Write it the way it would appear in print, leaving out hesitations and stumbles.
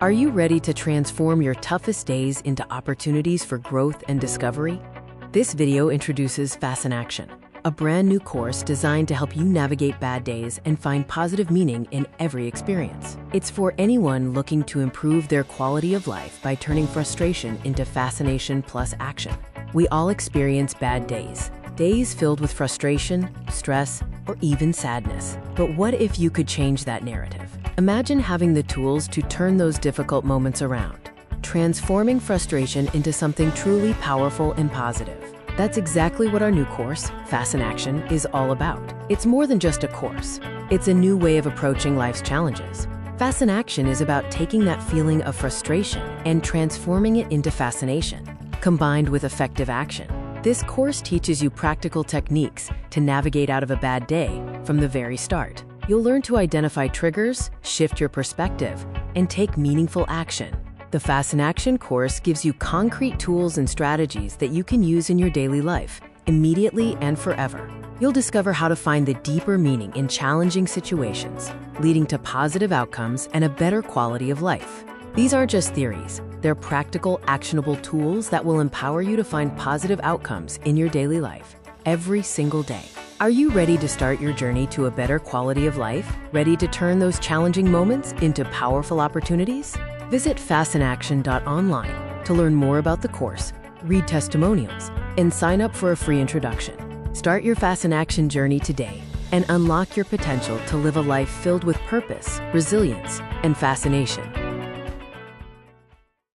Are you ready to transform your toughest days into opportunities for growth and discovery? This video introduces Fascination, a brand new course designed to help you navigate bad days and find positive meaning in every experience. It's for anyone looking to improve their quality of life by turning frustration into fascination plus action. We all experience bad days filled with frustration, stress, or even sadness. But what if you could change that narrative? Imagine having the tools to turn those difficult moments around, transforming frustration into something truly powerful and positive. That's exactly what our new course, Fascination, is all about. It's more than just a course. It's a new way of approaching life's challenges. Fascination is about taking that feeling of frustration and transforming it into fascination, combined with effective action. This course teaches you practical techniques to navigate out of a bad day from the very start. You'll learn to identify triggers, shift your perspective, and take meaningful action. The Fascination course gives you concrete tools and strategies that you can use in your daily life, immediately and forever. You'll discover how to find the deeper meaning in challenging situations, leading to positive outcomes and a better quality of life. These aren't just theories. They're practical, actionable tools that will empower you to find positive outcomes in your daily life, every single day. Are you ready to start your journey to a better quality of life? Ready to turn those challenging moments into powerful opportunities? Visit fascinaction.online to learn more about the course, read testimonials, and sign up for a free introduction. Start your Fascination journey today and unlock your potential to live a life filled with purpose, resilience, and fascination.